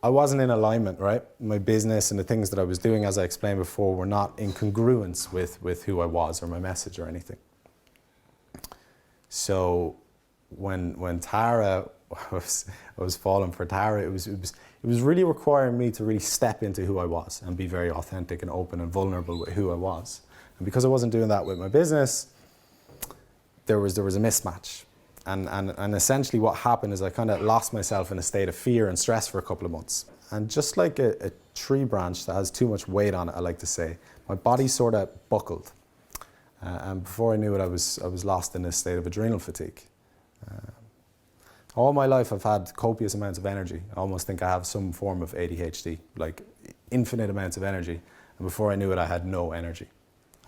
I wasn't in alignment, right? My business and the things that I was doing, as I explained before, were not in congruence with who I was or my message or anything. So when Tara, I was falling for Tara, it was really requiring me to really step into who I was and be very authentic and open and vulnerable with who I was. And because I wasn't doing that with my business, there was a mismatch. And essentially what happened is I kind of lost myself in a state of fear and stress for a couple of months. And just like a tree branch that has too much weight on it, I like to say, my body sort of buckled. And before I knew it, I was lost in a state of adrenal fatigue. All my life I've had copious amounts of energy. I almost think I have some form of ADHD, like infinite amounts of energy. And before I knew it, I had no energy.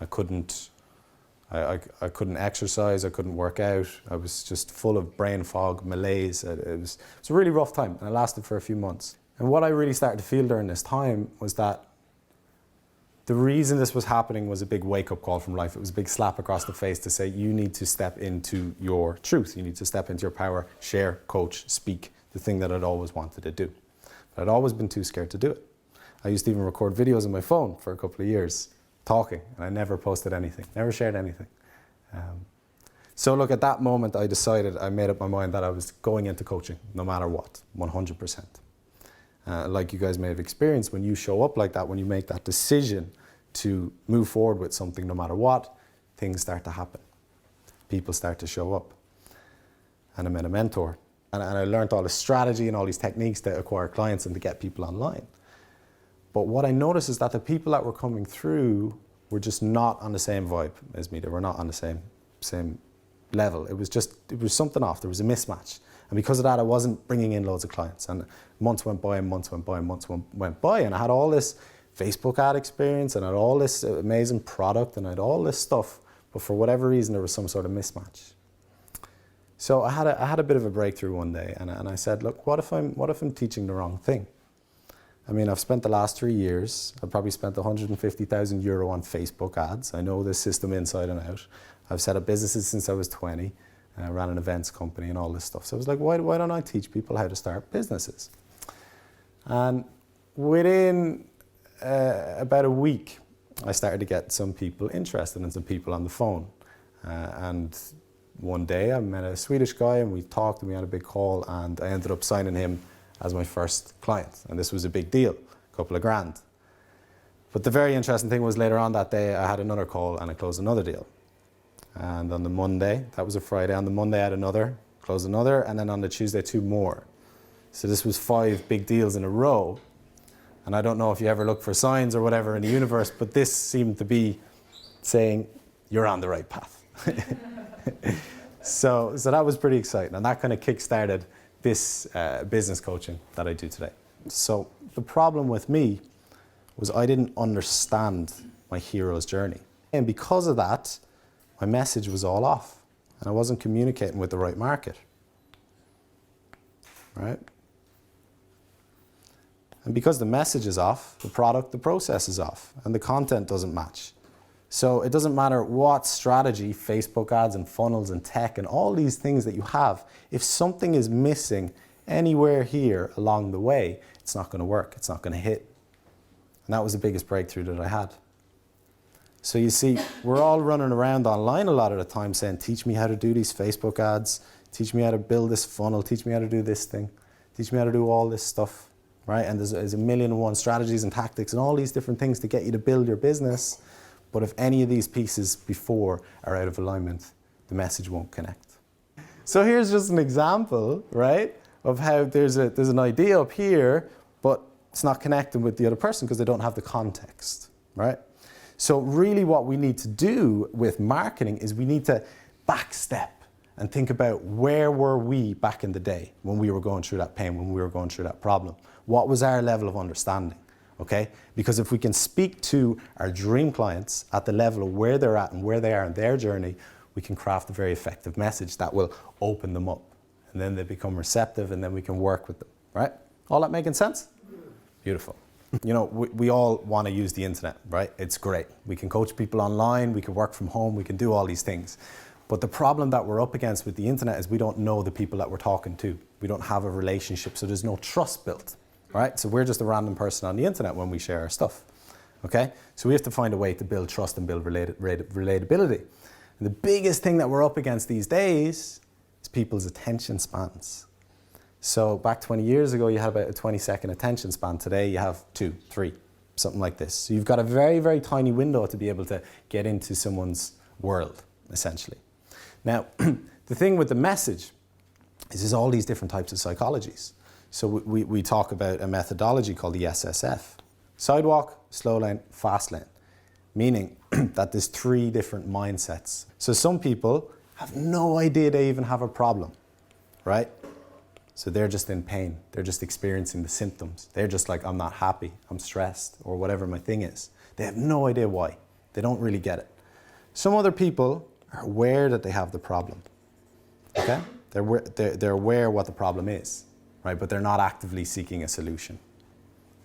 I couldn't exercise, I couldn't work out. I was just full of brain fog, malaise. It was a really rough time, and it lasted for a few months. And what I really started to feel during this time was that the reason this was happening was a big wake-up call from life. It was a big slap across the face to say, you need to step into your truth. You need to step into your power, share, coach, speak, the thing that I'd always wanted to do. But I'd always been too scared to do it. I used to even record videos on my phone for a couple of years, talking, and I never posted anything, never shared anything. So look, at that moment I made up my mind that I was going into coaching no matter what, 100%. Like you guys may have experienced, when you show up like that, when you make that decision to move forward with something no matter what, things start to happen. People start to show up. And I met a mentor, and I learned all this strategy and all these techniques to acquire clients and to get people online. But what I noticed is that the people that were coming through were just not on the same vibe as me. They were not on the same level. It was something off. There was a mismatch. And because of that, I wasn't bringing in loads of clients. And months went by and months went by and months went by. And I had all this Facebook ad experience and I had all this amazing product and I had all this stuff. But for whatever reason, there was some sort of mismatch. So I had a bit of a breakthrough one day. And I said, look, what if I'm teaching the wrong thing? I mean, I've spent the last 3 years, I've probably spent €150,000 on Facebook ads. I know this system inside and out. I've set up businesses since I was 20. I ran an events company and all this stuff. So I was like, why don't I teach people how to start businesses? And within about a week, I started to get some people interested and some people on the phone. And one day I met a Swedish guy and we talked and we had a big call and I ended up signing him as my first client. And this was a big deal, a couple of grand. But the very interesting thing was later on that day, I had another call and I closed another deal. And on the Monday, that was a Friday, on the Monday I had another, closed another, and then on the Tuesday, 2 more. So this was 5 big deals in a row. And I don't know if you ever look for signs or whatever in the universe, but this seemed to be saying, you're on the right path. So that was pretty exciting. And that kind of kick-started this business coaching that I do today. So the problem with me was I didn't understand my hero's journey. And because of that, my message was all off and I wasn't communicating with the right market, right? And because the message is off, the product, the process is off and the content doesn't match. So it doesn't matter what strategy, Facebook ads and funnels and tech and all these things that you have, if something is missing anywhere here along the way, it's not going to work, it's not going to hit. And that was the biggest breakthrough that I had. So you see, we're all running around online a lot of the time saying, teach me how to do these Facebook ads, teach me how to build this funnel, teach me how to do this thing, teach me how to do all this stuff, right? And there's a million and one strategies and tactics and all these different things to get you to build your business. But if any of these pieces before are out of alignment, the message won't connect. So here's just an example, right, of how there's an idea up here, but it's not connecting with the other person because they don't have the context, right? So really what we need to do with marketing is we need to backstep and think about where were we back in the day when we were going through that pain, when we were going through that problem. What was our level of understanding, okay? Because if we can speak to our dream clients at the level of where they're at and where they are in their journey, we can craft a very effective message that will open them up. And then they become receptive and then we can work with them, right? All that making sense? Beautiful. You know, we all want to use the internet, right? It's great. We can coach people online, we can work from home, we can do all these things. But the problem that we're up against with the internet is we don't know the people that we're talking to. We don't have a relationship, so there's no trust built, right? So we're just a random person on the internet when we share our stuff, okay? So we have to find a way to build trust and build relatability. And the biggest thing that we're up against these days is people's attention spans. So back 20 years ago, you had about a 20-second attention span. Today, you have 2, 3, something like this. So you've got a very, very tiny window to be able to get into someone's world, essentially. Now, the thing with the message is there's all these different types of psychologies. So we talk about a methodology called the SSF. Sidewalk, slow lane, fast lane. Meaning that there's 3 different mindsets. So some people have no idea they even have a problem, right? So they're just in pain. They're just experiencing the symptoms. They're just like, I'm not happy, I'm stressed, or whatever my thing is. They have no idea why. They don't really get it. Some other people are aware that they have the problem, okay? They're aware what the problem is, right? But they're not actively seeking a solution,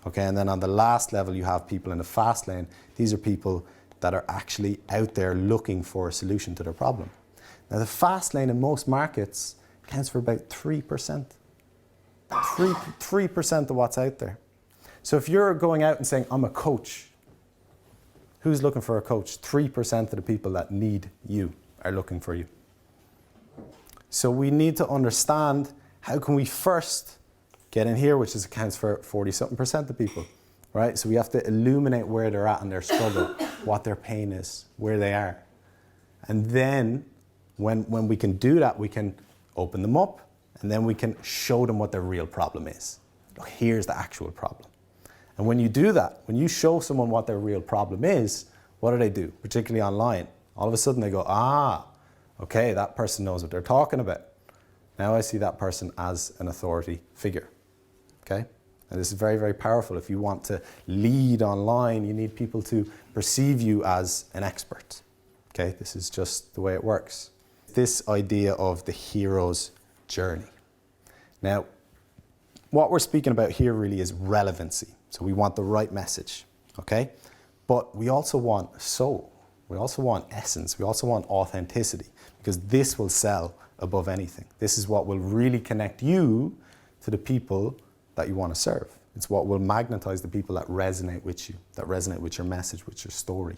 okay? And then on the last level, you have people in the fast lane. These are people that are actually out there looking for a solution to their problem. Now, the fast lane in most markets accounts for about 3%. 3% of what's out there. So if you're going out and saying, I'm a coach, who's looking for a coach? 3% of the people that need you are looking for you. So we need to understand how can we first get in here, which accounts for 40-something% of people, right? So we have to illuminate where they're at in their struggle, what their pain is, where they are. And then when we can do that, we can open them up, and then we can show them what their real problem is. Look, here's the actual problem. And when you do that, when you show someone what their real problem is, what do? Particularly online. All of a sudden they go, okay, that person knows what they're talking about. Now I see that person as an authority figure, okay? And this is very, very powerful. If you want to lead online, you need people to perceive you as an expert, okay? This is just the way it works. This idea of the hero's journey. Now, what we're speaking about here really is relevancy. So we want the right message, okay? But we also want soul. We also want essence. We also want authenticity, because this will sell above anything. This is what will really connect you to the people that you want to serve. It's what will magnetize the people that resonate with you, that resonate with your message, with your story.